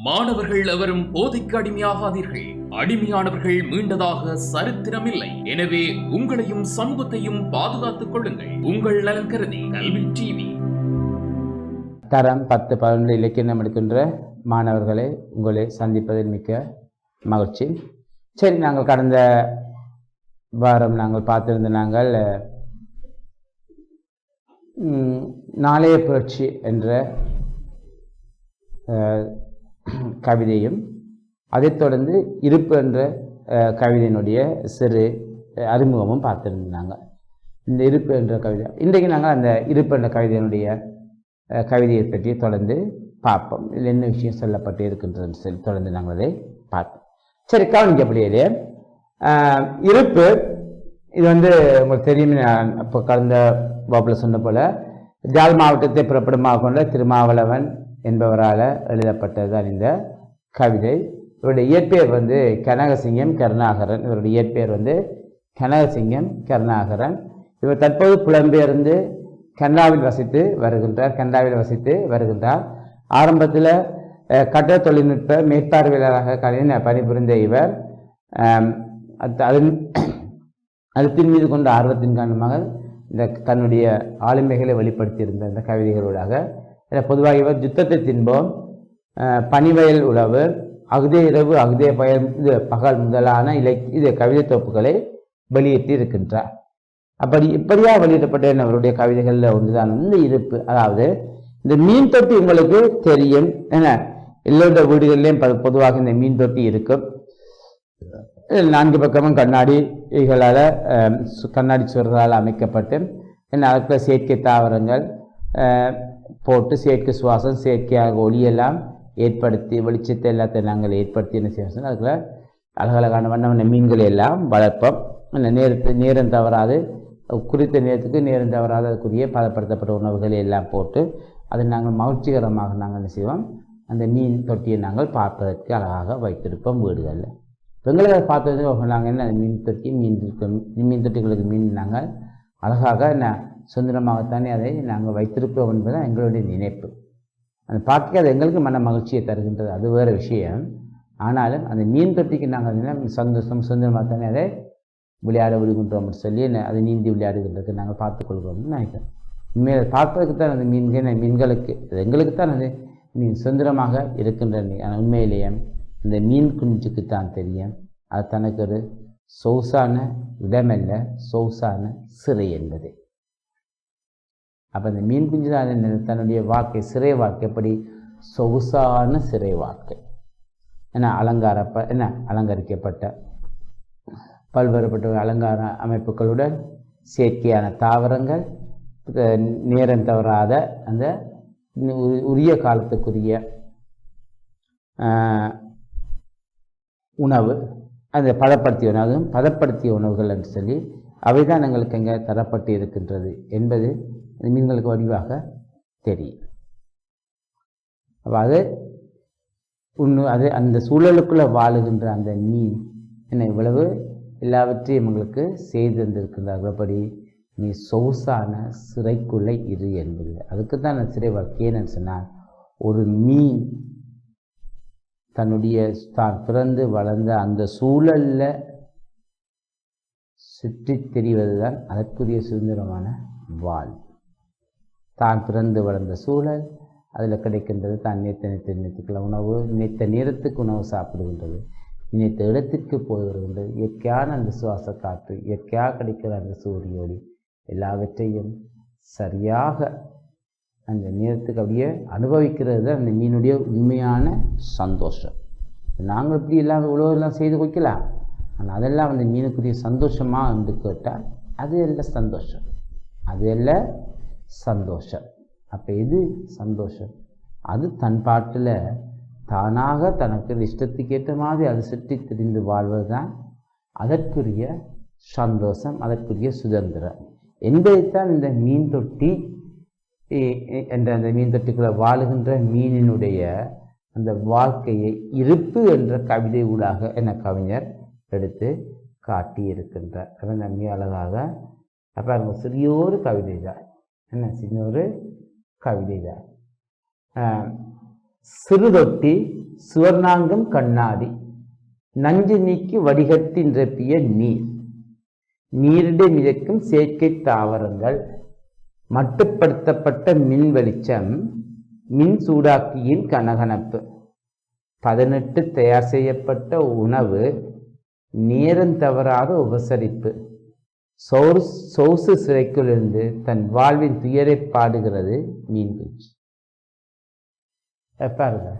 மாணவர்கள் எவரும் போதைக்கு அடிமையாகாதீர்கள். அடிமையானவர்கள் மீண்டதாக சரித்திரமில்லை. எனவே உங்களையும் சமூகத்தையும் பாதுகாத்துக் கொள்ளுங்கள். உங்கள் நலன் கருதி கல்வி டிவி. தரம் 10, 11 இலக்கியம் எடுக்கின்ற மாணவர்களை உங்களை சந்திப்பதில் மிக்க மகிழ்ச்சி. சரி, நாங்கள் கடந்த வாரம் நாங்கள் பார்த்திருந்த நாங்கள் நாளைய புரட்சி என்ற கவிதையும் அதைத் தொடர்ந்து இருப்பு என்ற கவிதையினுடைய சிறு அறிமுகமும் பார்த்திருந்தாங்க. இந்த இருப்பு என்ற கவிதை இன்றைக்கு நாங்கள் அந்த இருப்பு என்ற கவிதையை பற்றி தொடர்ந்து பார்ப்போம். இதில் என்ன விஷயம் சொல்லப்பட்டு இருக்கின்றதுன்னு சொல்லி தொடர்ந்து நாங்கள் அதை பார்ப்போம். சரி, கவனிக்கப்படியே இருப்பு இது உங்களுக்கு தெரியும். இப்போ கடந்த வகுப்பில் சொன்ன போல ஜாழ் மாவட்டத்தை புறப்படமாக கொண்ட திருமாவளவன் என்பவரால் எழுதப்பட்டதுதான் இந்த கவிதை. இவருடைய இயற்பெயர் கனகசிங்கம் கருணாகரன். இவருடைய இயற்பெயர் கனகசிங்கம் கருணாகரன். இவர் தற்போது புலம்பெயர்ந்து கனடாவில் வசித்து வருகின்றார். ஆரம்பத்தில் கட்டட தொழில்நுட்ப மேற்பார்வையாளராக பணிபுரிந்த இவர் அதன் மீது கொண்ட ஆர்வத்தின் காரணமாக இந்த தன்னுடைய ஆளுமைகளை வெளிப்படுத்தியிருந்த இந்த கவிதைகளூடாக பொதுவாக இவர் யுத்தத்தை தின்போம், பனிவயல் உழவு, அகுதே இரவு, அகுதே பகல் முதலான கவிதை தொகுப்புகளை வெளியிட்டு இருக்கின்றார். இப்படியாக வெளியிடப்பட்ட அவருடைய கவிதைகளில் ஒன்றுதான் இந்த இருப்பு. அதாவது இந்த மீன் தொட்டி உங்களுக்கு தெரியும். எல்லோருடைய வீடுகளிலேயும் பொதுவாக இந்த மீன் தொட்டி இருக்கும். 4 பக்கமும் கண்ணாடிகளால் கண்ணாடி சுவர்களால் அமைக்கப்பட்டு அதுக்குள்ள செயற்கை தாவரங்கள் போட்டு செயற்கை சுவாசம், செயற்கையாக ஒளியெல்லாம் ஏற்படுத்தி வெளிச்சத்தை எல்லாத்தையும் நாங்கள் ஏற்படுத்தி என்ன செய்வோம், அதுக்குள்ள அழகழகான வண்ண மீன்களை எல்லாம் வளர்ப்போம். நேரம் தவறாது, குறித்த நேரத்துக்கு நேரம் தவறாது அதுக்குரிய பதப்படுத்தப்பட்ட உணவுகளை எல்லாம் போட்டு அதை நாங்கள் மகிழ்ச்சிகரமாக நாங்கள் என்ன செய்வோம், அந்த மீன் தொட்டியை நாங்கள் பார்ப்பதற்கு அழகாக வைத்திருப்போம் வீடுகளில். எங்களை பார்த்தது நாங்கள் என்ன மீன் தொட்டிகளுக்கு மீன் நாங்கள் அழகாக சுதந்திரமாகத்தானே அதை நாங்கள் வைத்திருப்போம் என்பதுதான் எங்களுடைய நினைப்பு. அந்த பார்க்க அது எங்களுக்கு மன மகிழ்ச்சியை தருகின்றது, அது வேறு விஷயம். ஆனாலும் அந்த மீன் தொட்டிக்கு நாங்கள் சந்தோஷம் சுதந்திரமாகத்தானே அதை விளையாட விடுகின்றோம் சொல்லி அதை நீந்தி விளையாடுகின்றதுக்கு நாங்கள் பார்த்துக்கொள்கிறோம்னு நினைக்கிறோம். உண்மையை பார்ப்பதற்கு தான் அந்த மீன்களுக்கு எங்களுக்கு தான் அது மீன் சுதந்திரமாக இருக்கின்றது. ஆனால் உண்மையிலேயே இந்த மீன் குஞ்சுக்கு தான் தெரியும் அது தனக்கு ஒரு சொகுசான இடமல்ல, சொகுசான சிறை என்பது. அப்போ இந்த மீன் குஞ்சு தான் தன்னுடைய வாழ்க்கை, சிறை வாழ்க்கை எப்படி சொகுசான சிறை வாழ்க்கை. அலங்கரிக்கப்பட்ட பல்வேறுபட்ட அலங்கார அமைப்புகளுடன் செயற்கையான தாவரங்கள், நேரம் தவறாத அந்த உரிய காலத்துக்குரிய உணவு, அந்த பதப்படுத்திய உணவுகள் என்று சொல்லி அவை தான் எங்களுக்கு எங்கே தரப்பட்டு இருக்கின்றது என்பது மீன்களுக்கு வடிவாக தெரியும். அப்போ அது அந்த சூழலுக்குள்ளே வாழுகின்ற அந்த மீன் இவ்வளவு எல்லாவற்றையும் எங்களுக்கு செய்து தந்திருக்கின்றார்கள். அப்படி நீ சொகுசான சிறைக்குள்ளே இரு என்பது. அதுக்கு தான் நான் சிறை வாழ்க்கைன்னு சொன்னால், ஒரு மீன் தான் பிறந்து வளர்ந்த அந்த சூழலில் சுற்றி தெரிவது தான் அதற்குரிய சுதந்திரமான வாழ். தான் பிறந்து வளர்ந்த சூழல், அதில் கிடைக்கின்றது தான் நினைத்த உணவு, நினைத்த நேரத்துக்கு உணவு சாப்பிடுகின்றது, நினைத்த இடத்திற்கு போய் வருகின்றது, இயற்கையான அந்த சுவாச காற்று, இயற்கையாக கிடைக்கிற அந்த சூரிய ஒளி, எல்லாவற்றையும் சரியாக அந்த நேரத்துக்கு அப்படியே அனுபவிக்கிறது தான் அந்த மீனுடைய உண்மையான சந்தோஷம். நாங்கள் இப்படி எல்லாம் இவ்வளோலாம் செய்து வைக்கலாம், ஆனால் அதெல்லாம் அந்த மீனுக்குரிய சந்தோஷமாக என்று கேட்டால் அது எல்லாம் சந்தோஷம். அப்போ எது சந்தோஷம்? அது தன் பாட்டில் தானாக தனக்கு இஷ்டத்துக்கு ஏற்ற மாதிரி அது சுற்றி திரிந்து வாழ்வது தான் அதற்குரிய சந்தோஷம், அதற்குரிய சுதந்திரம் என்பதைத்தான் இந்த மீன் தொட்டி என்ற அந்த மீன் தொட்டிக்குள்ள வாழுகின்ற மீனினுடைய அந்த வாழ்க்கையை இருப்பு என்ற கவிதை ஊடாக கவிஞர் எடுத்து காட்டியிருக்கின்றார். அது மிக அழகாக. அப்போ அவங்க சிறியோரு கவிதை தான், சின்னொரு கவிதை தான். சிறுதொட்டி சுவர்ணாங்கம் கண்ணாடி நஞ்சு நீக்கி வடிகட்டி நிரப்பிய நீர் நீரிடை மிதக்கும் செயற்கை தாவரங்கள் மட்டுப்படுத்தப்பட்ட மின் வெளிச்சம் மின் சூடாக்கியின் கனகனப்பு 18 தயார் செய்யப்பட்ட உணவு நேரம் தவறாத உபசரிப்பு சௌசு சிறைக்குள்ளிருந்து தன் வாழ்வின் துயரை பாடுகிறது மீன்குஞ்சு. பாருங்க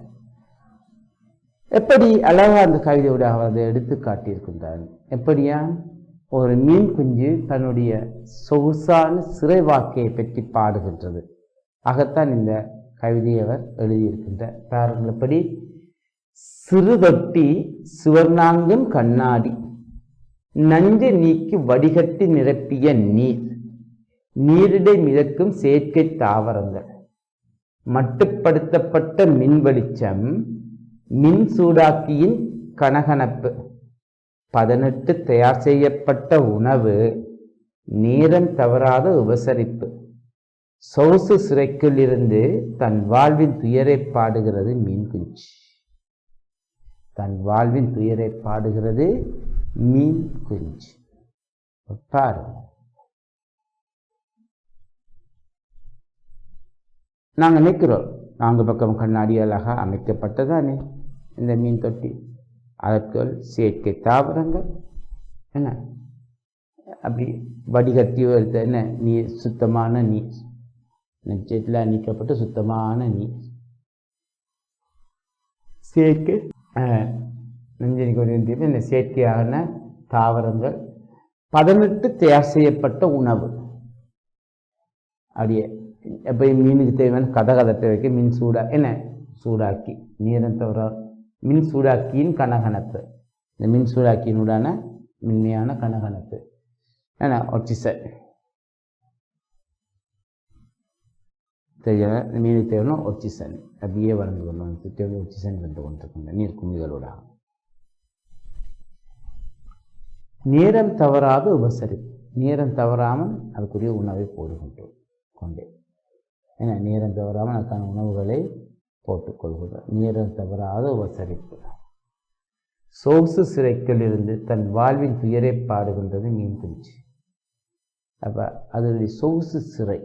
எப்படி அழகா அந்த கவிதையோட அதை எடுத்து காட்டியிருக்கின்றார். எப்படியா ஒரு மீன் குஞ்சு தன்னுடைய சொகுசான சிறை வாழ்க்கையை பற்றி பாடுகின்றது. ஆகத்தான் இந்த கவிதையை அவர் எழுதியிருக்கின்றார். பாருங்கள் எப்படி சிறு தொட்டி சுவர்ணாங்கம் கண்ணாடி நஞ்சு நீக்கி வடிகட்டி நிரப்பிய நீர் நீரிடை மிதக்கும் செயற்கை தாவரங்கள் மட்டுப்படுத்தப்பட்ட மின் வெளிச்சம் மின் சூடாக்கியின் கனகனப்பு 18 தயார் செய்யப்பட்ட உணவு நேரம் தவறாத உபசரிப்பு சௌசு சிறைக்குள் இருந்து தன் வாழ்வின் துயரை பாடுகிறது மீன் குஞ்சு. தன் வாழ்வின் துயரை பாடுகிறது மீன் குஞ்சு. பாருங்க நாங்கள் நிற்கிறோம். 4 பக்கம் கண்ணாடி அழகாக அமைக்கப்பட்டதானே இந்த மீன் தொட்டி. அதற்குள் செயற்கை தாவரங்கள் என்ன அப்படி வடிகட்டி வருது. என்ன நீர் சுத்தமான நீர் நெச்சத்தில் நீக்கப்பட்ட சுத்தமான நீர் செயற்கை நெஞ்சனிக்கு இந்த செயற்கையான தாவரங்கள் 18 தயார் செய்யப்பட்ட உணவு. அப்படியே எப்போ மீனுக்கு தேவையான கதகதத்தை வைக்க மின் சூடா என்ன சூடாக்கி நீரம் தவிர மின் சூடாக்கியின் கனகனப்பு. இந்த மின் சூடாக்கியினுடான மென்மையான கனகனப்பு என்ன ஆக்சிஜன் தெரியல. மீனுக்கு தேவையான ஆக்சிஜன் அப்படியே வளர்ந்து கொண்டு தேவை ஆக்சிஜன் வந்து கொண்டிருக்கின்ற நீர் குமிகளோட நேரம் தவறாத உபசரிப்பு. நேரம் தவறாமல் அதுக்குரிய உணவை கொண்டே ஏன்னா நேரம் தவறாமல் அதுக்கான உணவுகளை போட்டுக்கொள்கிறார். நேரம் தவறாத உபசரிப்பு சோசு சிறைக்குள் இருந்து தன் வாழ்வின் துயரை பாடுகின்றது மீன் குஞ்சு. அப்போ அதனுடைய சொகுசு சிறை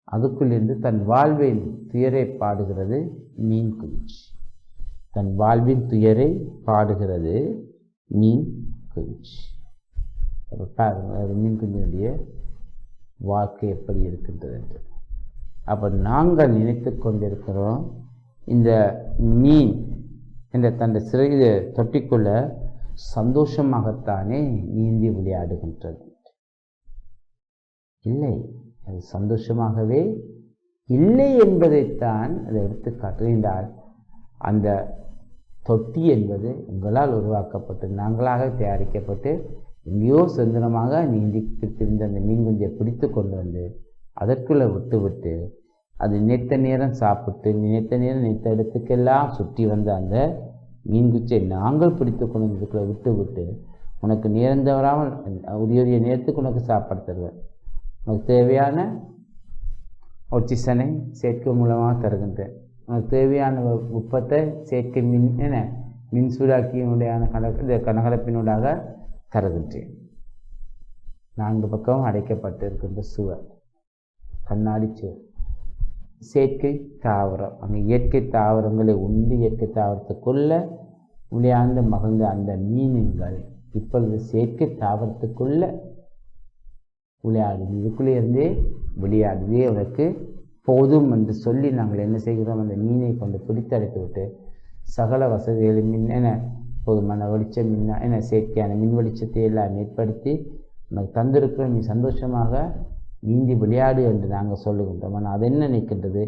அதுக்குள்ளிருந்து தன் வாழ்வின் துயரை பாடுகிறது மீன் குஞ்சு. தன் வாழ்வின் துயரை பாடுகிறது மீன் குஞ்சு. அப்போ பாருங்கள் மீன் குஞ்சினுடைய வாழ்க்கை எப்படி இருக்கின்றது என்று. அப்போ நாங்கள் நினைத்து கொண்டிருக்கிறோம் இந்த மீன் என்ற தன்னை சிறை தொட்டிக்குள்ள சந்தோஷமாகத்தானே நீந்தி விளையாடுகின்றது. இல்லை, அது சந்தோஷமாகவே இல்லை என்பதைத்தான் அதை எடுத்து காட்டுகின்றால். அந்த தொட்டி என்பது உங்களால் உருவாக்கப்பட்டு நாங்களாக தயாரிக்கப்பட்டு எங்கேயோ சுதந்திரமாக நீந்திக்கு திரிந்த அந்த மீன் குஞ்சை பிடித்து கொண்டு வந்து அதற்குள்ளே விட்டு அது நினைத்த நேரம் சாப்பிட்டு நினைத்த நேரம் நினைத்த இடத்துக்கெல்லாம் சுற்றி வந்த அந்த மீன் குச்சை நாங்கள் பிடித்து கொண்டு இதுக்குள்ளே விட்டு உனக்கு நேரம் தவறாமல் உரிய நேரத்துக்கு உனக்கு சாப்பாடு தருவேன். உனக்கு தேவையான ஆக்சிஜனை செயற்கை மூலமாக தருகின்றேன். உனக்கு தேவையான உப்பத்தை செயற்கை மின் சூடாக்கியினுடைய கனகலப்பினூடாக தருகின்றேன். 4 பக்கம் அடைக்கப்பட்டிருக்கின்ற சுவர் கண்ணாடி சுவர் செயற்கை தாவரம். அங்கே இயற்கை தாவரங்களை உண்டு இயற்கை தாவரத்துக்குள்ள விளையாண்டு மகிழ்ந்த அந்த மீன்கள் இப்பொழுது செயற்கை தாவரத்துக்குள்ள விளையாடுது. இதுக்குள்ளே இருந்தே விளையாடுதே உனக்கு போதும் என்று சொல்லி நாங்கள் என்ன செய்கிறோம், அந்த மீனை கொண்டு பிடித்து அடைத்து விட்டு சகல வசதிகளை போதுமான வெளிச்சம் செயற்கையான மின் வெளிச்சத்தை எல்லாம் ஏற்படுத்தி உனக்கு தந்திருக்கிறோம், நீ சந்தோஷமாக நீந்தி விளையாடு என்று நாங்கள் சொல்லுகின்றோம். ஆனால் அது என்ன நினைக்கின்றது,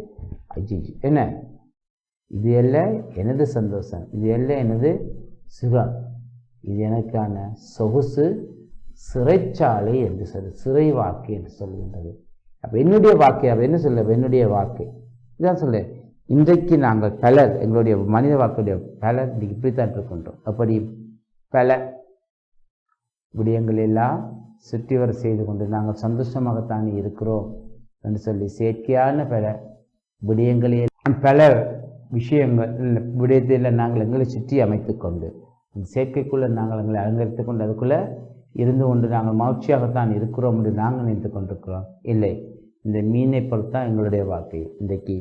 என்ன இது எல்லாம் எனது சந்தோஷம், இது எல்லாம் எனது சுகம், இது எனக்கான சொகுசு சிறைச்சாலை என்று சிறை வாழ்க்கை என்று சொல்கின்றது. அப்போ என்னுடைய வாழ்க்கை அப்போ என்ன சொல்ல, என்னுடைய வாழ்க்கை இதான் சொல்ல. இன்றைக்கு நாங்கள் பலர் எங்களுடைய மனித வாழ்க்கையுடைய பலர் இன்றைக்கு இப்படித்தான் இருக்கின்றோம். அப்படி பல விடயங்கள் எல்லாம் சுற்றி வர செய்து கொண்டு நாங்கள் சந்தோஷமாகத்தானே இருக்கிறோம் என்று சொல்லி செயற்கையான பல விடயங்களே பலர் விஷயங்கள் விடயத்தில் நாங்கள் எங்களை சுற்றி அமைத்து கொண்டு அந்த செயற்கைக்குள்ளே நாங்கள் எங்களை அலங்கரித்து கொண்டு அதுக்குள்ளே இருந்து கொண்டு நாங்கள் மகிழ்ச்சியாகத்தான் இருக்கிறோம் என்று நாங்கள் நினைத்து கொண்டிருக்கிறோம். இல்லை, இந்த மீனை பொறுத்தான் எங்களுடைய வாழ்க்கை இன்றைக்கு.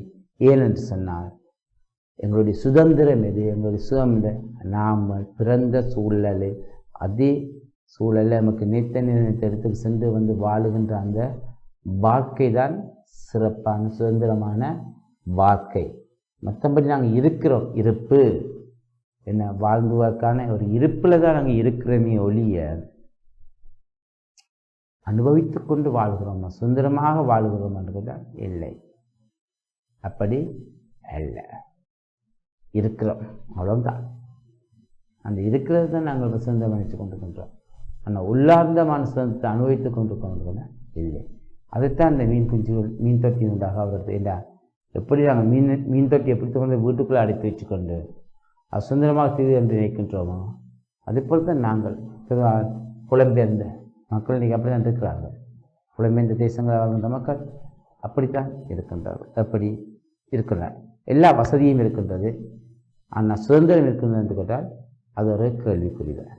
ஏனென்று சொன்னால் எங்களுடைய சுதந்திரம் எது? எங்களுடைய சுதந்திரம் நாம் பிறந்த சூழலில் அதே சூழலில் நமக்கு நினைத்த இடத்துக்கு சென்று வந்து வாழுகின்ற அந்த வாழ்க்கை தான் சிறப்பான சுதந்திரமான வாழ்க்கை. மற்றபடி நாங்கள் இருக்கிறோம், இருப்பு என்ன வாழ்ந்துவதற்கான ஒரு இருப்பில் தான் நாங்கள் இருக்கிறோமே ஒழிய அனுபவித்து கொண்டு வாழ்கிறோம், சுதந்திரமாக வாழ்கிறோம் என்றுதான் இல்லை. அப்படி அல்ல, இருக்கிறோம் அவ்வளவுதான். அந்த இருக்கிறது தான் நாங்கள் சுதந்திரம் நினைத்து கொண்டிருக்கின்றோம். ஆனால் உள்ளார்ந்தமான சுதந்திரத்தை அனுபவித்துக் கொண்டிருக்கோம் இல்லை. அதைத்தான் இந்த மீன் குஞ்சுகள் மீன் தொட்டி உண்டாக அவர்கள் இல்லை. எப்படி நாங்கள் மீன் தொட்டி எப்படி கொண்டு வீட்டுக்குள்ளே அடைத்து வச்சுக்கொண்டு அது சுதந்திரமாக தீர்வு என்று நினைக்கின்றோமோ அதே போல் தான் நாங்கள் புலம்பெயர்ந்த மக்கள் இன்றைக்கி அப்படி தான் இருக்கிறார்கள். புலம்பெயர்ந்த தேசங்களில் வாழ்கின்ற மக்கள் அப்படித்தான் இருக்கின்றார்கள். அப்படி இருக்கிறார், எல்லா வசதியும் இருக்கின்றது. ஆனால் சுதந்திரம் இருக்கின்றது என்று கேட்டால் அது ஒரு கேள்விக்குறிதான்.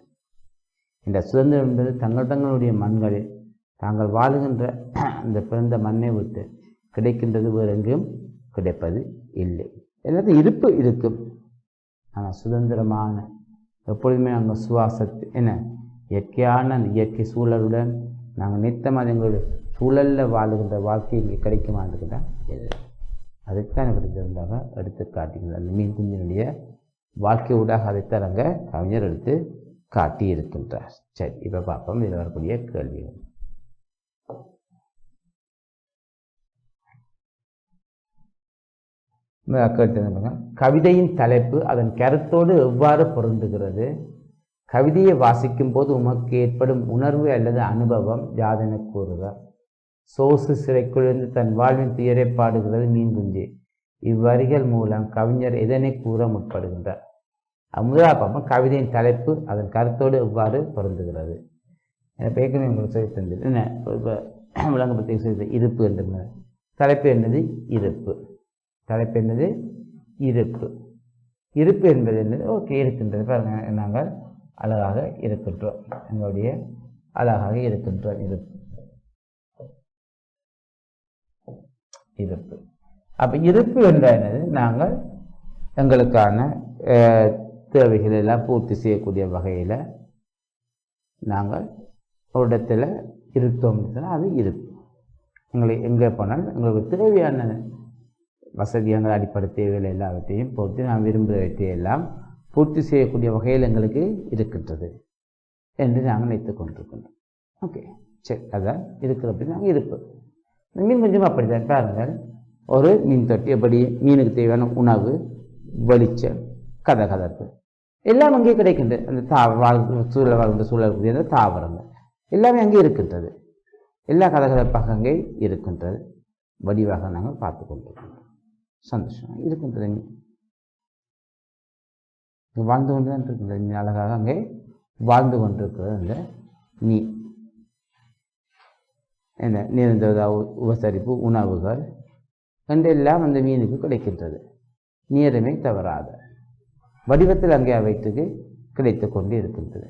இந்த சுதந்திரம் என்பது தங்களுடைய மண்களில் தாங்கள் வாழுகின்ற அந்த பிறந்த மண்ணை விட்டு கிடைக்கின்றது, வேறு எங்கேயும் கிடைப்பது இல்லை. எல்லாத்தையும் இருப்பு இருக்கும். ஆனால் சுதந்திரமான எப்பொழுதுமே நாங்கள் சுவாசத்து என்ன இயற்கையான அந்த இயற்கை சூழலுடன் நாங்கள் நித்தமாக எங்களுடைய சூழலில் வாழுகின்ற வாழ்க்கை இங்கே கிடைக்குமான்னுதான் இல்லை. அதைத்தான் கிடைத்ததாக எடுத்து காட்டுகிறது. அந்த மீன் குஞ்சினுடைய வாழ்க்கை ஊடாக அதைத்தான் அங்கே கவிஞர் எடுத்து காட்டி இருக்கின்றார். சரி, இப்போ பார்ப்போம் இதில் வரக்கூடிய கேள்விகள். கவிதையின் தலைப்பு அதன் கருத்தோடு எவ்வாறு பொருந்துகிறது? கவிதையை வாசிக்கும் போது உமக்கு ஏற்படும் உணர்வு அல்லது அனுபவம் யாதென கூறுக. சோசு சிறைக்குழிந்து தன் வாழ்வின் துயரை பாடுகிறது மீன் குஞ்சு. இவ்வரிகள் மூலம் கவிஞர் எதனை கூற முற்படுகின்றார்? முதலாக பார்ப்போம், கவிதையின் தலைப்பு அதன் கருத்தோடு எவ்வாறு பொருந்துகிறது. ஏற்கனவே உங்களுக்கு சொல்லி தந்தது என்ன விளங்கப்பத்தி சொல்லி இருப்பு என்று. தலைப்பு என்னது? இருப்பு. தலைப்பு என்னது? இருப்பு. இருப்பு என்பது என்னது? ஓகே, இருக்கின்றது. பாருங்கள், நாங்கள் அழகாக இருக்கின்றோம், எங்களுடைய அழகாக இருக்கின்றோம். இருப்பு. அப்போ இருப்பு என்ற என்னது? நாங்கள் எங்களுக்கான தேவைகள் எல்லாம் பூர்த்தி செய்யக்கூடிய வகையில் நாங்கள் ஒரு இடத்துல இருத்தோம் சொன்னால் அது இருப்பு. எங்களுக்கு எங்கே போனாலும் எங்களுக்கு தேவையான வசதியான அடிப்படை தேவைகள் எல்லாவற்றையும் பொறுத்து நாம் விரும்புவற்றை எல்லாம் பூர்த்தி செய்யக்கூடிய வகையில் எங்களுக்கு இருக்கின்றது என்று நாங்கள் நினைத்து கொண்டிருக்கின்றோம். ஓகே, சரி, அதான் இருக்கிறப்படி நாங்கள் இருப்பு. மீன் கொஞ்சம் அப்படித்தான். பாருங்கள், ஒரு மீன் தொட்டி எப்படி மீனுக்கு தேவையான உணவு, வெளிச்சம், கதகதப்பு எல்லாம் அங்கே கிடைக்கின்றது. அந்த சூழல் வாழ்கின்ற சூழலுக்குரிய அந்த தாவரங்கள் எல்லாமே அங்கே இருக்கின்றது. எல்லா கதகதப்பாக அங்கே இருக்கின்றது. வடிவாக நாங்கள் பார்த்து கொண்டிருக்கின்றோம். சந்தோஷம் இருக்கின்றது. வாழ்ந்து கொண்டு தான் இருக்கின்றது. அழகாக அங்கே வாழ்ந்து கொண்டிருக்கிறது. அந்த என்ன நிரந்தர உபசரிப்பு உணவுகள் என்றெல்லாம் அந்த மீனுக்கு கிடைக்கின்றது. நேரமே தவறாத வடிவத்தில் அங்கே அவைத்துக்கு கிடைத்து கொண்டு இருக்கின்றது.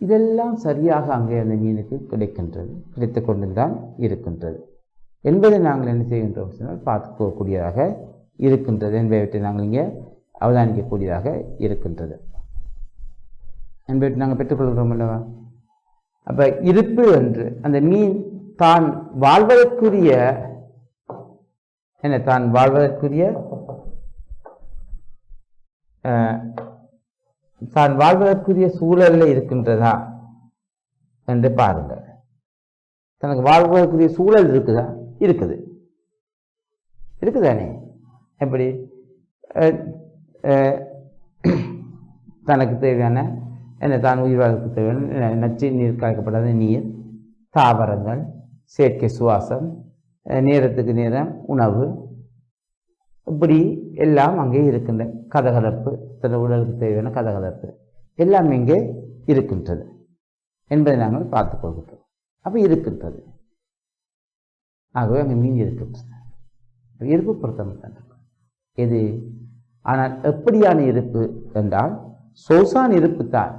இதெல்லாம் சரியாக அங்கே அந்த மீனுக்கு கிடைக்கின்றது, கிடைத்து கொண்டு தான் இருக்கின்றது என்பதை நாங்கள் என்ன செய்கின்றோம் சொன்னால் பார்க்கக்கூடியதாக இருக்கின்றது என்பதை நாங்கள் இங்கே அவதானிக்கக்கூடியதாக இருக்கின்றது என்பதை நாங்கள் பெற்றுக்கொள்கிறோம் அல்லவா? அப்போ இருப்பு என்று அந்த மீன் தான் வாழ்வதற்குரிய என்ன தான் வாழ்வதற்குரிய சூழலில் இருக்கின்றதா என்று பாருங்கள். தனக்கு வாழ்வதற்குரிய சூழல் இருக்குதா? இருக்குதானே? எப்படி தனக்கு தேவையான என்ன தான் உயிர் வாழ்க்கை தேவையான நச்சு நீர் கலக்கப்படாத நீர், தாவரங்கள், செயற்கை சுவாசம், நேரத்துக்கு நேரம் உணவு, இப்படி எல்லாம் அங்கே இருக்கின்ற கதகதப்பு, தன் உடலுக்கு தேவையான கதகதப்பு எல்லாம் இங்கே இருக்கின்றது என்பதை நாங்கள் பார்த்துக் கொள்கின்றோம். அப்போ இருக்கின்றது. ஆகவே அங்கே மீன் இருக்கின்றது. இருப்பு பொருத்தம் தான். எது? ஆனால் எப்படியான இருப்பு என்றால் சொகுசான இருப்புத்தான்,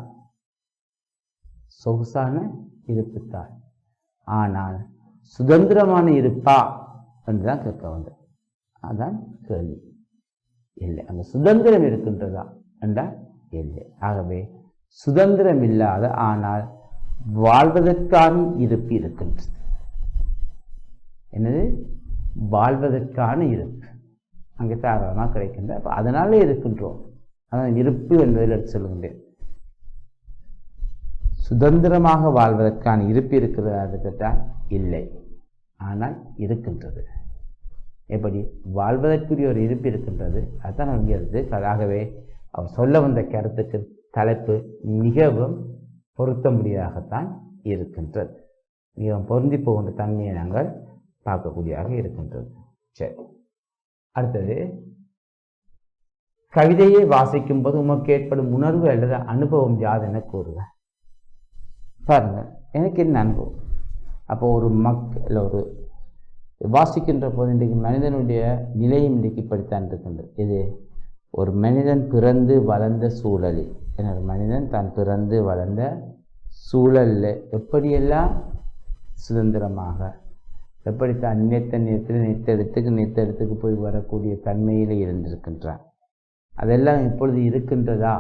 சொகுசான இருப்புத்தான். ஆனால் சுதந்திரமான இருப்பா என்றுதான் கேட்க வந்தது. அதான் கேள்வி. இல்லை, அந்த சுதந்திரம் இருக்கின்றதா என்றால் இல்லை. ஆகவே சுதந்திரம் இல்லாத ஆனால் வாழ்வதற்கான இருப்பு இருக்கின்றது. என்னது? வாழ்வதற்கான இருப்பு அங்கே தாராளமாக கிடைக்கின்ற. அதனாலே இருக்கின்றோம். அதான் இருப்பு என்பதில் எடுத்து சொல்லுகின்றேன். சுதந்திரமாக வாழ்வதற்கான இருப்பு இருக்கிறதா கேட்டால் இல்லை, ஆனால் இருக்கின்றது. எப்படி? வாழ்வதற்குரிய ஒரு இருப்பு இருக்கின்றது. அதுதான் அங்கிறது. ஆகவே அவர் சொல்ல வந்த கருத்துக்கு தலைப்பு மிகவும் பொருத்த முடியாகத்தான் இருக்கின்றது. மிகவும் பொருந்தி போகின்ற தன்மையை நாங்கள் பார்க்கக்கூடியதாக இருக்கின்றது. சரி, அடுத்தது, கவிதையை வாசிக்கும் போது உமக்கு ஏற்படும் உணர்வு அல்லது அனுபவம் யாதென கூறுக. பாருங்க, எனக்கு என்ன அனுபவம்? அப்போ ஒரு மக்கள் ஒரு வாசிக்கின்ற போது இன்றைக்கு மனிதனுடைய நிலையும் இன்றைக்கு இப்படித்தான் இருக்கின்றது. இது ஒரு மனிதன் பிறந்து வளர்ந்த சூழலில், ஒரு மனிதன் தான் பிறந்து வளர்ந்த சூழலில் எப்படியெல்லாம் சுதந்திரமாக, எப்படி தான் நினைத்த நேரத்தில் நினைத்த இடத்துக்கு போய் வரக்கூடிய தன்மையில் இருந்திருக்கின்றான். அதெல்லாம் இப்பொழுது இருக்கின்றதா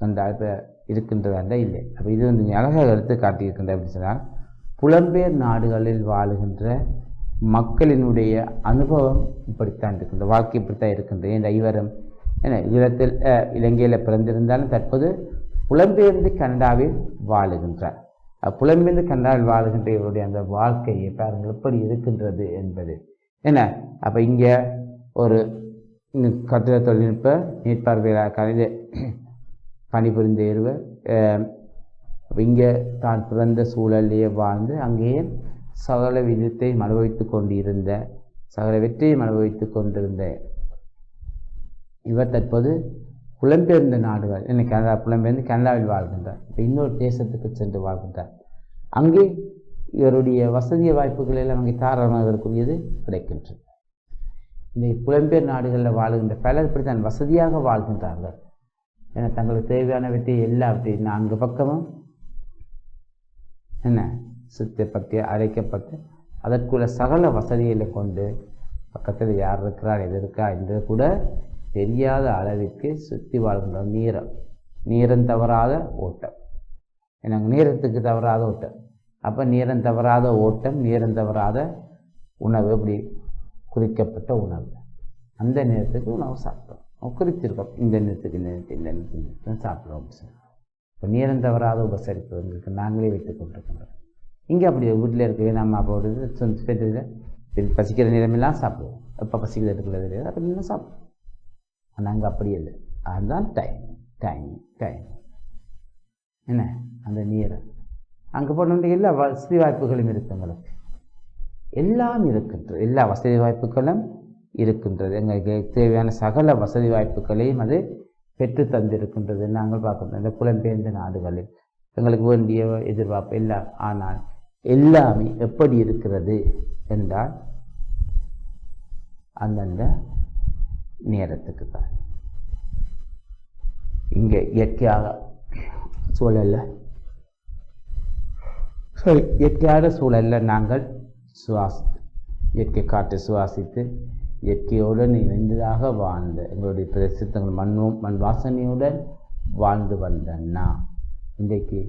என்றால் இருக்கின்றதா? இல்லை. அப்போ இது அழகாக எடுத்து காட்டியிருக்கின்ற அப்படின்னு சொன்னால், புலம்பெயர் நாடுகளில் வாழுகின்ற மக்களினுடைய அனுபவம் இப்படித்தான் இருக்கின்ற, வாழ்க்கை இப்படித்தான் இருக்கின்றது. என்ற ஐவரும் ஈழத்தில் இலங்கையில் பிறந்திருந்தாலும் தற்போது புலம்பெயர்ந்து கனடாவில் வாழுகின்றார். புலம்பெயர்ந்து கனடாவில் வாழுகின்ற இவருடைய அந்த வாழ்க்கையை பாருங்கள் எப்படி இருக்கின்றது என்பது என்ன. அப்போ இங்கே ஒரு கட்டிட தொழில்நுட்ப மேற்பார்வையாளர் பணிபுரிந்த இருவர் இங்கே தான் பிறந்த சூழலையே வாழ்ந்து அங்கேயே சகல விதத்தையும் அனுபவித்து கொண்டிருந்த, சகல வெற்றியும் அனுபவித்து கொண்டிருந்த இவர் தற்போது புலம்பெயர்ந்த நாடுகள் கனடா புலம்பெயர்ந்து கனடாவில் வாழ்கின்றார். இப்போ இன்னொரு தேசத்துக்கு சென்று வாழ்கின்றார். அங்கே இவருடைய வசதிய வாய்ப்புகள் எல்லாம் அங்கே தாராளமாக இருக்கக்கூடியது கிடைக்கின்றது. இந்த புலம்பெயர் நாடுகளில் வாழுகின்ற பலர் இப்படி தான் வசதியாக வாழ்கின்றார்கள். ஏன்னா தங்களுக்கு தேவையானவற்றை எல்லாவற்றையும் 4 பக்கமும் சுத்தப்பட்டு அரைக்கப்பட்டு அதற்குள்ள சகல வசதிகளை கொண்டு பக்கத்தில் யார் இருக்கிறார் எது இருக்கா என்று கூட தெரியாத அளவிற்கு சுற்றி வாழ்கின்ற நீரம் தவறாத ஓட்டம். எனக்கு நேரத்துக்கு தவறாத ஓட்டம். அப்போ நேரம் தவறாத ஓட்டம், நேரம் தவறாத உணவு, அப்படி குறிக்கப்பட்ட உணவு. அந்த நேரத்துக்கு உணவு சாப்பிட்றோம், குறித்திருக்கோம். இந்த நேரத்துக்கு இந்த நேரத்துக்கு சாப்பிட்றோம். இப்போ நேரம் தவறாத உபசரிப்பவங்களுக்கு நாங்களே வைத்துக் கொண்டிருக்கின்றோம். இங்கே அப்படி வீட்டில் இருக்கிற நம்ம அப்போ பசிக்கிற நேரமெல்லாம் சாப்பிடுவோம். எப்போ பசிக்கிற இருக்கிறது தெரியாது, அப்படி இன்னும் சாப்பிடுவோம். நாங்கள் அப்படி இல்லை. அதுதான் டைம் என்ன அந்த நேரம். அங்கே போன எல்லா வசதி வாய்ப்புகளும் இருக்கு, எங்களுக்கு எல்லாம் இருக்கின்றது, எல்லா வசதி வாய்ப்புகளும் இருக்கின்றது. எங்களுக்கு தேவையான சகல வசதி வாய்ப்புகளையும் அது பெற்று தந்திருக்கின்றது. நாங்கள் பார்க்கணும் இந்த புலம்பெயர்ந்த நாடுகளில் எங்களுக்கு வேண்டிய எதிர்பார்ப்பு எல்லாம். ஆனால் எல்லாமே எப்படி இருக்கிறது என்றால் அந்தந்த நேரத்துக்கு தான். இங்கே இயற்கையாக சூழல்ல இயற்கையான சூழலில் நாங்கள் இயற்கை காற்றை சுவாசித்து இயற்கையுடன் இணைந்ததாக வாழ்ந்த எங்களுடைய பிரதேசங்கள் மண் வாசனையுடன் வாழ்ந்து வந்தன்னா இன்றைக்கு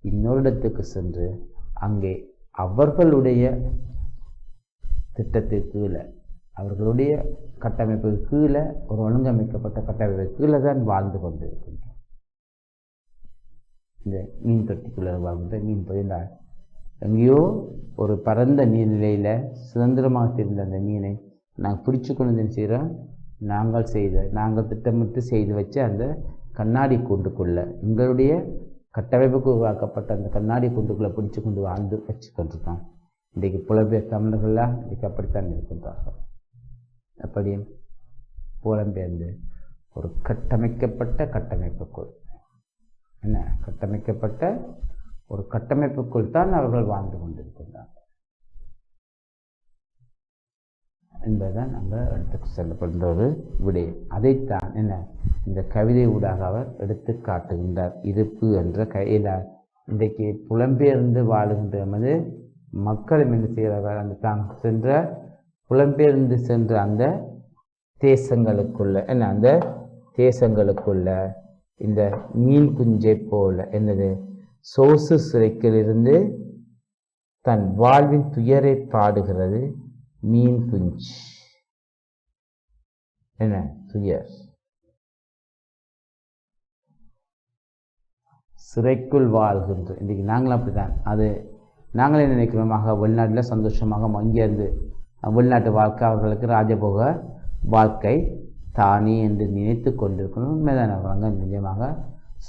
இன்னொரு இடத்துக்கு சென்று அங்கே அவர்களுடைய திட்டத்திற்கு கீழே, அவர்களுடைய கட்டமைப்பு கீழே, ஒரு ஒழுங்கமைக்கப்பட்ட கட்டமைப்பு கீழே தான் வாழ்ந்து கொண்டிருக்கின்றோம். இந்த மீன் தொட்டிக்குள்ளே வாழ்கின்ற மீன் பதிலாக எங்கேயோ ஒரு பரந்த நீர்நிலையில் சுதந்திரமாக இருந்த அந்த மீனை நாங்கள் பிடிச்சு கொண்டு செய்கிறோம். நாங்கள் திட்டமிட்டு செய்து வச்சு அந்த கண்ணாடி கூண்டுக்குள்ளே, எங்களுடைய கட்டமைப்புக்கு உருவாக்கப்பட்ட அந்த கண்ணாடி கூண்டுக்குள்ளே பிடிச்சு கொண்டு வாழ்ந்து வச்சு கொண்டிருக்கோம். இன்றைக்கு புலம்பெயர் தமிழர்கள்லாம் இன்றைக்கு அப்படித்தான் இருக்கின்றார்கள். அப்படி புலம்பெயர்ந்து ஒரு கட்டமைக்கப்பட்ட கட்டமைப்புக்குள் கட்டமைக்கப்பட்ட ஒரு கட்டமைப்புக்குள் தான் அவர்கள் வாழ்ந்து கொண்டிருக்கின்றார்கள். என்பதுதான் நம்ம எடுத்து செல்லப்படுகின்ற ஒரு விடயம். அதைத்தான் என்ன இந்த கவிதை ஊடாக அவர் எடுத்து காட்டுகின்றார். இருப்பு என்ற கையில் இன்றைக்கு புலம்பெயர்ந்து வாழுகின்ற எமது மக்களும் என்ன செய்கிறார்கள், அந்த தான் சென்ற புலம்பெயர்ந்து சென்ற அந்த தேசங்களுக்குள்ள என்ன அந்த தேசங்களுக்குள்ள இந்த மீன் குஞ்சை போல என்னது சோசு சிறைக்கிலிருந்து தன் வாழ்வின் துயரை பாடுகிறது மீன் குஞ்சு. என்ன துயர், சிறைக்குள் வாழ்கின்ற இன்றைக்கு நாங்களும் அப்படித்தான். அது நாங்களே நினைக்கிறோமாக வெளிநாட்டில் சந்தோஷமாக இங்கேருந்து வெளிநாட்டு வாழ்க்கை அவர்களுக்கு ராஜபோக வாழ்க்கை தானே என்று நினைத்து கொண்டிருக்கணும். உண்மைதான், அவங்க நிஜமாக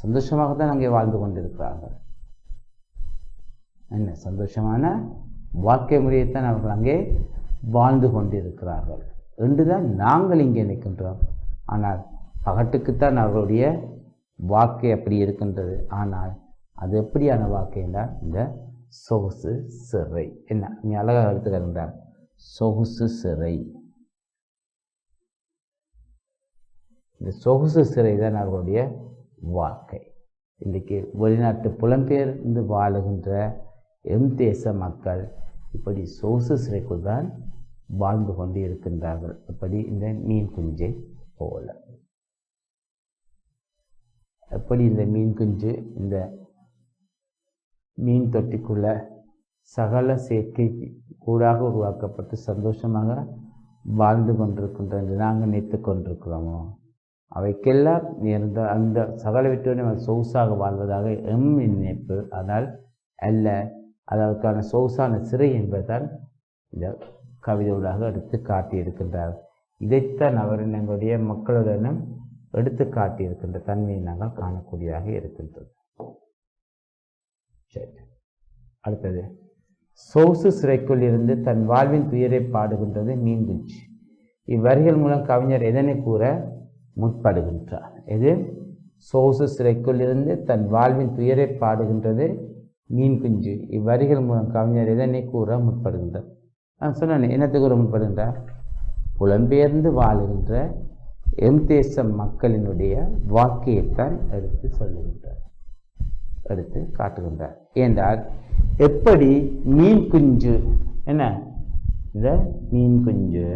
சந்தோஷமாக தான் அங்கே வாழ்ந்து கொண்டிருக்கிறார்கள். என்ன சந்தோஷமான வாழ்க்கை முறையைத்தான் அவர்கள் அங்கே வாழ்ந்து கொண்டிருக்கிறார்கள் என்றுதான் நாங்கள் இங்கே நிற்கின்றோம். ஆனால் பகட்டுக்குத்தான் அவர்களுடைய வாழ்க்கை அப்படி இருக்கின்றது. ஆனால் அது எப்படியான வாழ்க்கை என்றால் இந்த சொகுசு சிறை. என்ன நீ அழகாக எடுத்துக்கின்றார், சொகுசு சிறை. இந்த சொகுசு சிறை தான் அவர்களுடைய வாழ்க்கை. இன்றைக்கு வெளிநாட்டு புலம்பெயர்ந்து வாழுகின்ற தேச மக்கள் இப்படி சொகுசு சிறைக்குள் தான் வாழ்ந்து கொண்டு இருக்கின்றார்கள். இப்படி இந்த மீன் குஞ்சை போல. எப்படி இந்த மீன் குஞ்சு இந்த மீன் தொட்டிக்குள்ள சகல சேர்க்கை கூடாக உருவாக்கப்பட்டு சந்தோஷமாக வாழ்ந்து கொண்டிருக்கின்ற என்று நாங்கள் நினைத்து கொண்டிருக்கிறோமோ, அவைக்கெல்லாம் நேர்ந்த அந்த சகலவற்றோடு நம்ம சொகுசாக வாழ்வதாக நினைப்பு. ஆனால் அல்ல, அதற்கான சொகுசான சிறை என்பதுதான் இந்த கவிதையூடாக எடுத்து காட்டியிருக்கின்றார். இதைத்தான் அவர் எங்களுடைய மக்களுடனும் எடுத்து காட்டியிருக்கின்ற தன்மையை நாங்கள் காணக்கூடியதாக இருக்கின்றது. சரி, அடுத்தது சொகுசு சிறைக்குள் இருந்து தன் வாழ்வின் துயரை பாடுகின்றது மீன் குஞ்சு. இவ்வரிகள் மூலம் கவிஞர் எதனை கூற முற்படுகின்றார்? எது? சொகுசு சிறைக்குள் இருந்து தன் வாழ்வின் துயரை பாடுகின்றது மீன் குஞ்சு. இவ்வரிகள் மூலம் கவிஞர் எதனை கூற முற்படுகின்றார்? நான் சொன்னேன், என்னத்தை கூற முற்படுகின்றார்? புலம்பெயர்ந்து வாழுகின்ற தேச மக்களினுடைய வாழ்க்கையைத்தான் எடுத்து சொல்லுகின்றார், எடுத்து காட்டுகின்றார். ஏனென்றால் எப்படி மீன் குஞ்சு என்ன இந்த மீன் குஞ்சு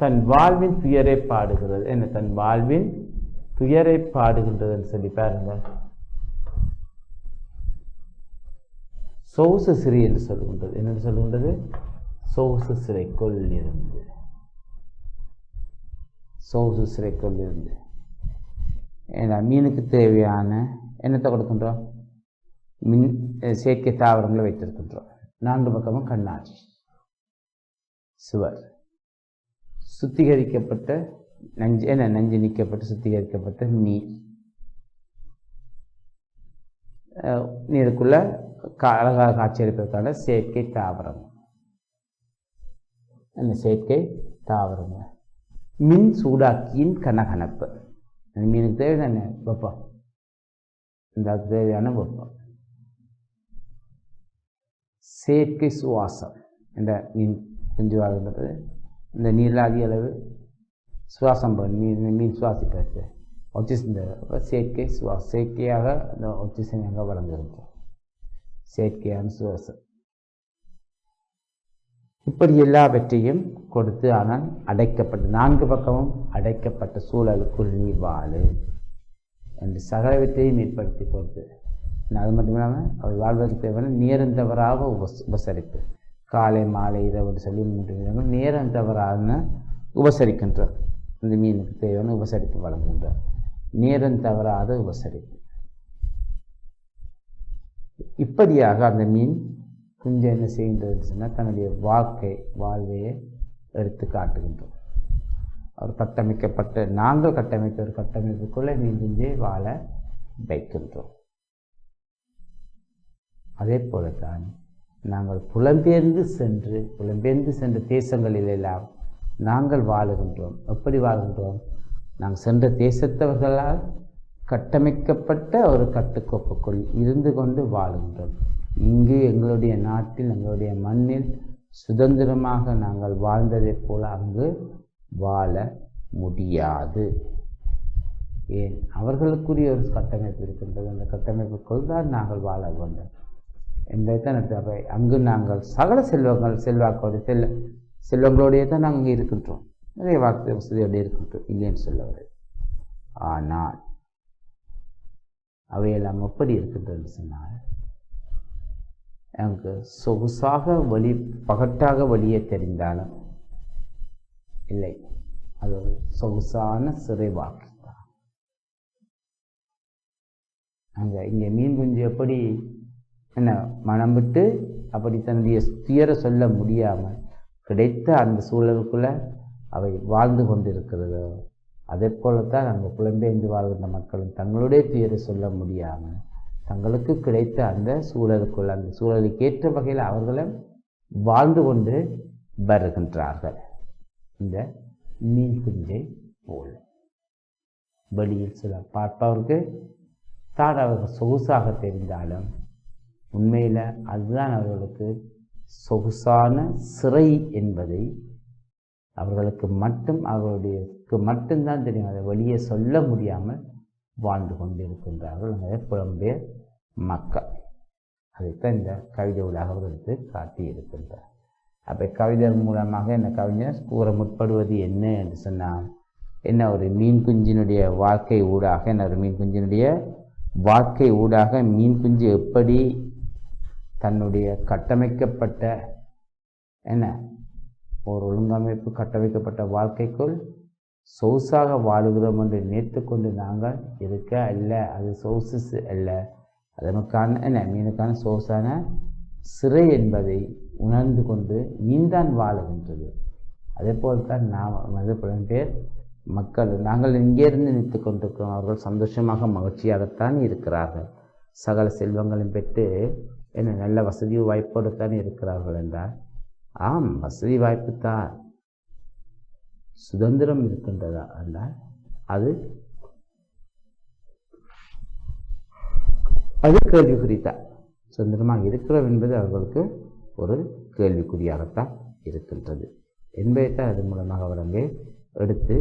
தன் வாழ்வின் துயரை பாடுகிறது, என்ன தன் வாழ்வின் துயரை பாடுகின்றதுன்னு சொல்லி பாருங்கள். சொகுசு சிறை என்று சொல்லுகின்றது. என்ன சொல்லுகின்றது? சொகுசு சிறைக்குள் இருந்து, சொகுசு சிறைக்குள் இருந்து. ஏன்னா மீனுக்கு தேவையான என்னத்தை கொடுக்கின்றோம்? மின் செயற்கை தாவரங்களை வைத்திருக்கின்றோம். 4 பக்கமும் கண்ணாடி, சுவர், சுத்திகரிக்கப்பட்ட நஞ்சு நீக்கப்பட்டு சுத்திகரிக்கப்பட்ட நீர், நீருக்குள்ள அழகாக காட்சியளிப்பதற்கான செயற்கை தாவரம், அந்த செயற்கை தாவரம், மின் சூடாக்கியின் கனகனப்பு. மீனுக்கு தேவையான வெப்பம், இந்த தேவையான வெப்பம். செயற்கை சுவாசம், இந்த மீன் குஞ்சு வாழ்கின்றது. இந்த நீரில் அதிக அளவு சுவாசம் மீன் சுவாசிப்பதற்கு ஆக்சிஜன் தேவை. செயற்கை சுவாசம், செயற்கையாக அந்த ஆக்சிஜன் அங்கே வழங்குகின்றோம், செயற்கையான சுவாசம். இப்படி எல்லாவற்றையும் கொடுத்து, ஆனால் அடைக்கப்பட்ட 4 பக்கமும் அடைக்கப்பட்ட சூழலுக்குள் நீ வாழு என்று சகலவற்றையும் ஏற்படுத்தி கொடுத்து, அது மட்டும் இல்லாமல் அவர் வாழ்வதற்கு தேவையான நேரம் தவறாக உபசரிப்பு, காலை மாலை இரவு சொல்லி 3 நேரங்கள் நேரம் தவறாக உபசரிக்கின்றார். இந்த மீனுக்கு தேவையான உபசரிப்பு வழங்குகின்றார், நேரம் தவறாத உபசரிப்பு. இப்படியாக அந்த மீன் குஞ்சு என்ன செய்கின்றதுன்னு சொன்னால் தன்னுடைய வாழ்வையை எடுத்து காட்டுகின்றோம். அவர் கட்டமைக்கப்பட்ட, நாங்கள் கட்டமைத்த ஒரு கட்டமைப்புக்குள்ளே மீன் குஞ்சை வாழ வைக்கின்றோம். அதே போலத்தான் நாங்கள் புலம்பெயர்ந்து சென்ற தேசங்களில் எல்லாம் நாங்கள் வாழுகின்றோம். எப்படி வாழ்கின்றோம்? நாங்கள் சென்ற தேசத்தவர்களால் கட்டமைக்கப்பட்ட ஒரு கட்டுக்கோப்புக்குள் இருந்து கொண்டு வாழுகின்றோம். இங்கு எங்களுடைய நாட்டில், எங்களுடைய மண்ணில் சுதந்திரமாக நாங்கள் வாழ்ந்ததைப் போல அங்கு வாழ முடியாது. ஏன், அவர்களுக்குரிய ஒரு கட்டமைப்பு இருக்கின்றது. அந்த கட்டமைப்புக்குள் தான் நாங்கள் வாழ வேண்டும் என்பதை அங்கு நாங்கள் சகல செல்வாக்கோடு செல்வங்களோடையே தான் நாங்கள் இங்கே இருக்கின்றோம். நிறைய வாக்கு வசதியோடு இருக்கின்றோம், இல்லைன்னு சொல்லவில்லை. ஆனால் அவையெல்லாம் எப்படி இருக்கின்றது சொன்னால், எனக்கு சொகுசாக பகட்டாக வெளியே தெரிந்தாலும் இல்லை, அது ஒரு சொகுசான சிறை வாழ்க்கை தான். இங்கே மீன் குஞ்சு எப்படி மனம் விட்டு அப்படி தன்னுடைய துயர சொல்ல முடியாமல் கிடைத்த அந்த சூழலுக்குள்ள அவை வாழ்ந்து கொண்டிருக்கிறதோ, அதே போலத்தான் அங்கே புலம்பெயர்ந்து வாழ்கின்ற மக்களும் தங்களுடைய துயரை சொல்ல முடியாமல் தங்களுக்கு கிடைத்த அந்த சூழலுக்குள்ள, அந்த சூழலுக்கு ஏற்ற வகையில் அவர்களும் வாழ்ந்து கொண்டு வருகின்றார்கள். இந்த மீன் குஞ்சை போல் வெளியில் சில பார்ப்பவருக்கு தான் அவர்கள் சொகுசாக தெரிந்தாலும் உண்மையில் அதுதான் அவர்களுக்கு சொகுசான சிறை என்பதை அவர்களுக்கு மட்டும்தான் தெரியும். அதை வெளியே சொல்ல முடியாமல் வாழ்ந்து கொண்டிருக்கின்றார்கள் அந்த புலம்பெயர் மக்கள். அதைத்தான் இந்த கவிதை ஊடாக அவர்களுக்கு காட்டி இருக்கின்றார். அப்போ கவிதை மூலமாக இந்த கவிஞர் கூற முற்படுவது என்ன என்று சொன்னால், என்ன ஒரு மீன் குஞ்சினுடைய வாழ்க்கை ஊடாக மீன் குஞ்சு எப்படி தன்னுடைய கட்டமைக்கப்பட்ட ஒரு ஒழுங்கமைப்பு கட்டமைக்கப்பட்ட வாழ்க்கைக்குள் சொகுசாக வாழுகிறோம் என்று நினைத்து கொண்டு நாங்கள் இருக்க அல்ல, அது சொகுசு அல்ல, அதற்கான மீனுக்கான சொகுசான சிறை என்பதை உணர்ந்து கொண்டு மீன்தான் வாழுகின்றது. அதே போல்தான் நாம் புலம்பெயர் மக்கள் நாங்கள் இங்கேருந்து நினைத்து கொண்டிருக்கிறோம். அவர்கள் சந்தோஷமாக மகிழ்ச்சியாகத்தான் இருக்கிறார்கள், சகல செல்வங்களும் பெற்று நல்ல வசதி வாய்ப்போடு தான் இருக்கிறார்கள் என்றால், ஆம், வசதி வாய்ப்பு தான், சுதந்திரம் இருக்கின்றதா என்றால் அது கேள்விக்குறித்தான். சுதந்திரமாக இருக்கிறோம் என்பது அவர்களுக்கு ஒரு கேள்விக்குறியாகத்தான் இருக்கின்றது என்பதைத்தான் அதன் மூலமாக அவர் அங்கே எடுத்து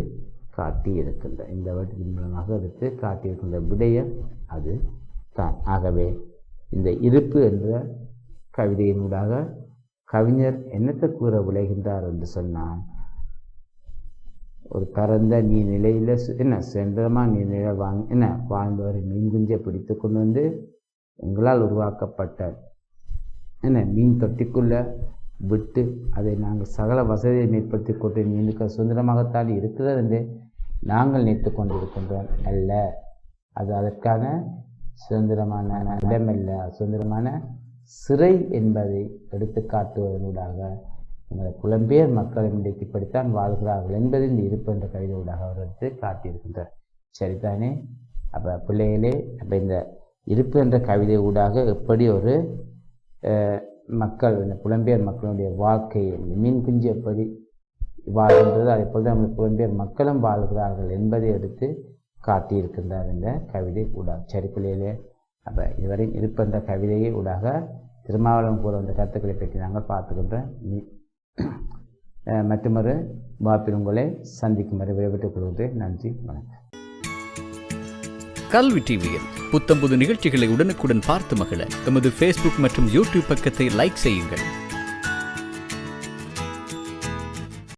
காட்டி இருக்கின்ற இந்த வட்டத்தின் மூலமாக எடுத்து காட்டியிருக்கின்ற விடயம் அது தான். ஆகவே இந்த இருப்பு என்ற கவிதையினூடாக கவிஞர் என்னத்தை கூற விளைகின்றார் என்று சொன்னால், ஒரு பரந்த நீர்நிலையில் சுதந்திரமாக நீர்நிலை வாழ்ந்தவரை மீன் குஞ்சை பிடித்து கொண்டு வந்து எங்களால் உருவாக்கப்பட்ட மீன் தொட்டிக்குள்ளே விட்டு அதை நாங்கள் சகல வசதியை மேற்படுத்தி கொண்டு மீனுக்கு சுதந்திரமாகத்தான் இருக்கிறது என்று நாங்கள் நினைத்து கொண்டிருக்கின்றோம். அல்ல, அது அதற்கான சுதந்திரமான இடமல்ல, சுதந்திரமான சிறை என்பதை எடுத்து காட்டுவதனூடாக எங்களை புலம்பெயர் மக்கள் இன்றைக்கு இப்படித்தான் வாழ்கிறார்கள் என்பது இந்த இருப்பு என்ற கவிதை ஊடாக அவர் எடுத்து காட்டியிருக்கின்றார். சரிதானே? அப்போ பிள்ளைகளே, அப்போ இந்த இருப்பு என்ற கவிதை ஊடாக எப்படி ஒரு மக்கள், இந்த புலம்பெயர் மக்களுடைய வாழ்க்கையை, மீன் குஞ்சு எப்படி வாழ்கின்றது, அதே போல் தான் நம்முடைய புலம்பெயர் மக்களும் வாழ்கிறார்கள் என்பதை எடுத்து காட்டியிருக்கின்றார் இந்த கவிதை ஊடாக. சரி பிள்ளைகளே, அப்போ இதுவரை இருப்பு என்ற கவிதையை ஊடாக திருமாவளவன் கூற வந்த கருத்துக்களை பற்றி நாங்கள் பார்த்துக்கின்றோம். மற்றொரு வாய்ப்பில் உங்களை சந்திக்கும் வரை விடைபெற்றுக் கொள்கிறேன். நன்றி, வணக்கம். கல்வி டிவியில் புத்தம்புது நிகழ்ச்சிகளை உடனுக்குடன் பார்த்து மகிழ எமது Facebook மற்றும் YouTube பக்கத்தை லைக் செய்யுங்கள்.